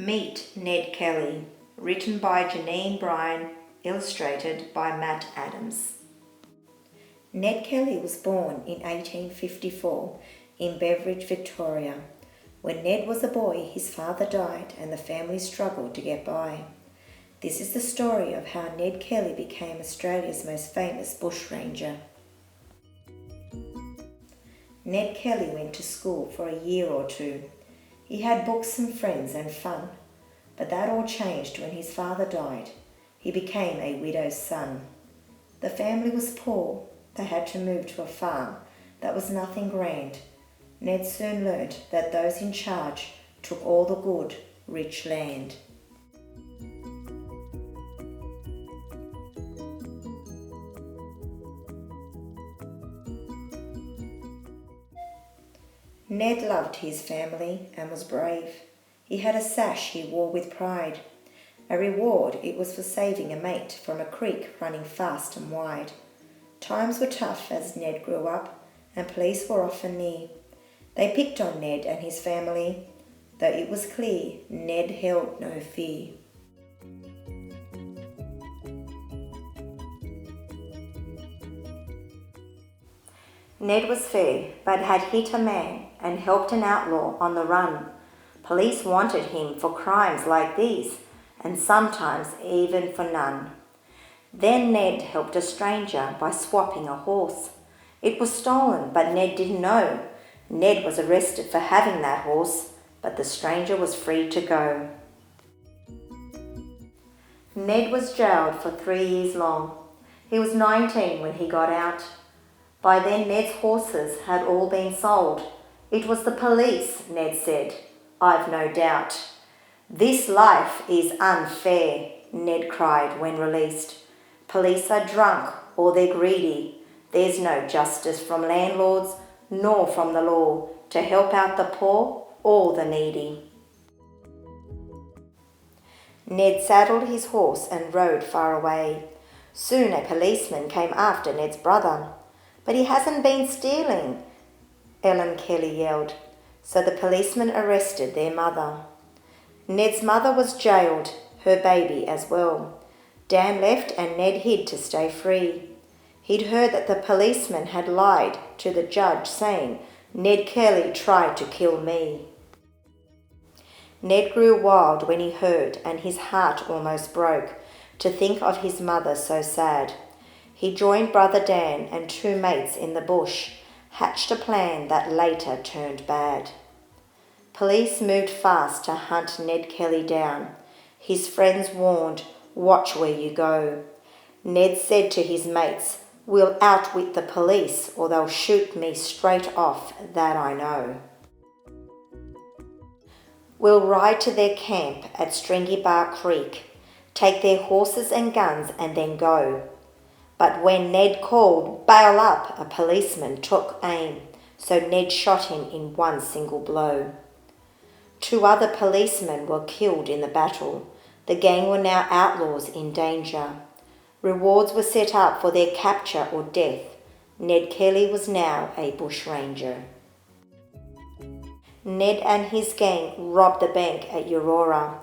Meet Ned Kelly, written by Janine Bryan, illustrated by Matt Adams. Ned Kelly was born in 1854 in Beveridge, Victoria. When Ned was a boy, his father died and the family struggled to get by. This is the story of how Ned Kelly became Australia's most famous bushranger. Ned Kelly went to school for a year or two. He had books and friends and fun, but that all changed when his father died. He became a widow's son. The family was poor. They had to move to a farm that was nothing grand. Ned soon learnt that those in charge took all the good, rich land. Ned loved his family and was brave. He had a sash he wore with pride. A reward it was for saving a mate from a creek running fast and wide. Times were tough as Ned grew up, and police were often near. They picked on Ned and his family, though it was clear Ned held no fear. Ned was fair, but had hit a man and helped an outlaw on the run. Police wanted him for crimes like these, and sometimes even for none. Then Ned helped a stranger by swapping a horse. It was stolen, but Ned didn't know. Ned was arrested for having that horse, but the stranger was free to go. Ned was jailed for 3 years long. He was 19 when he got out. By then Ned's horses had all been sold. It was the police, Ned said. I've no doubt. This life is unfair, Ned cried when released. Police are drunk or they're greedy. There's no justice from landlords nor from the law to help out the poor or the needy. Ned saddled his horse and rode far away. Soon a policeman came after Ned's brother. But he hasn't been stealing, Ellen Kelly yelled. So the policeman arrested their mother. Ned's mother was jailed, her baby as well. Dan left and Ned hid to stay free. He'd heard that the policeman had lied to the judge, saying, Ned Kelly tried to kill me. Ned grew wild when he heard, and his heart almost broke to think of his mother so sad. He joined brother Dan and 2 mates in the bush, hatched a plan that later turned bad. Police moved fast to hunt Ned Kelly down. His friends warned, watch where you go. Ned said to his mates, we'll outwit the police or they'll shoot me straight off, that I know. We'll ride to their camp at Stringy Bar Creek, take their horses and guns and then go. But when Ned called, bail up, a policeman took aim, so Ned shot him in one single blow. 2 other policemen were killed in the battle. The gang were now outlaws in danger. Rewards were set up for their capture or death. Ned Kelly was now a bushranger. Ned and his gang robbed the bank at Aurora,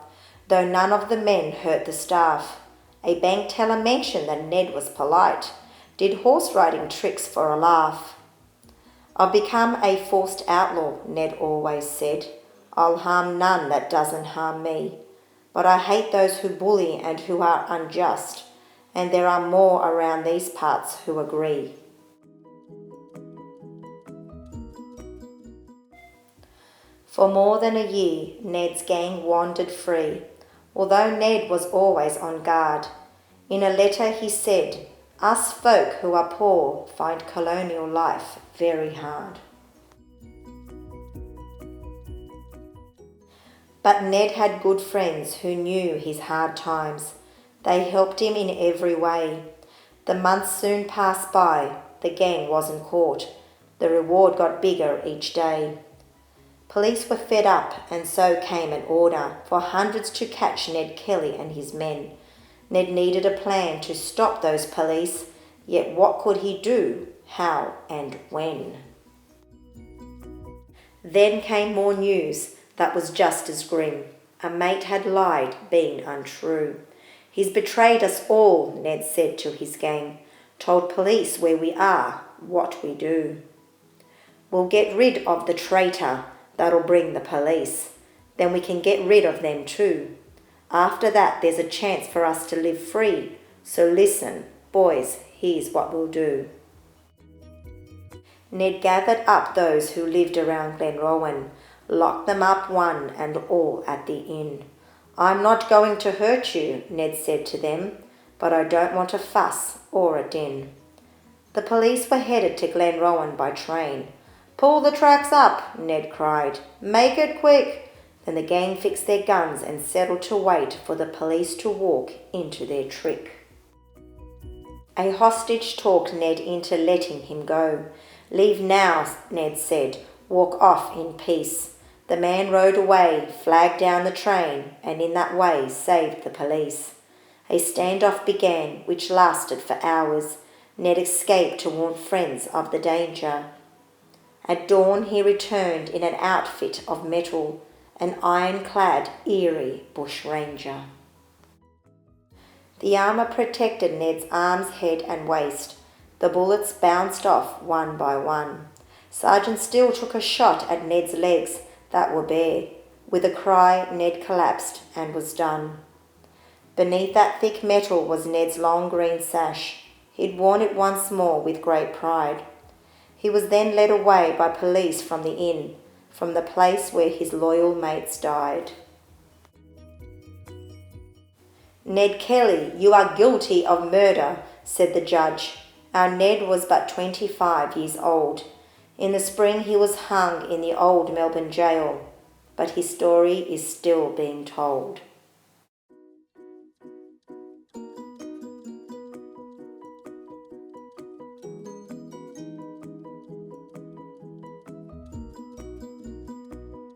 though none of the men hurt the staff. A bank teller mentioned that Ned was polite, did horse riding tricks for a laugh. I've become a forced outlaw, Ned always said. I'll harm none that doesn't harm me. But I hate those who bully and who are unjust, and there are more around these parts who agree. For more than a year, Ned's gang wandered free, although Ned was always on guard. In a letter he said, us folk who are poor find colonial life very hard. But Ned had good friends who knew his hard times. They helped him in every way. The months soon passed by. The gang wasn't caught. The reward got bigger each day. Police were fed up, and so came an order for hundreds to catch Ned Kelly and his men. Ned needed a plan to stop those police, yet what could he do, how and when? Then came more news that was just as grim. A mate had lied, been untrue. He's betrayed us all, Ned said to his gang. Told police where we are, what we do. We'll get rid of the traitor, that'll bring the police. Then we can get rid of them too. After that there's a chance for us to live free. So listen, boys, here's what we'll do. Ned gathered up those who lived around Glenrowan, locked them up one and all at the inn. I'm not going to hurt you, Ned said to them, but I don't want a fuss or a din. The police were headed to Glenrowan by train. Pull the tracks up, Ned cried. Make it quick. Then the gang fixed their guns and settled to wait for the police to walk into their trick. A hostage talked Ned into letting him go. Leave now, Ned said. Walk off in peace. The man rode away, flagged down the train, and in that way saved the police. A standoff began, which lasted for hours. Ned escaped to warn friends of the danger. At dawn he returned in an outfit of metal, an iron-clad, eerie bushranger. The armour protected Ned's arms, head and waist. The bullets bounced off one by one. Sergeant Steele took a shot at Ned's legs that were bare. With a cry, Ned collapsed and was done. Beneath that thick metal was Ned's long green sash. He'd worn it once more with great pride. He was then led away by police from the inn, from the place where his loyal mates died. Ned Kelly, you are guilty of murder, said the judge. Our Ned was but 25 years old. In the spring he was hung in the old Melbourne jail, but his story is still being told.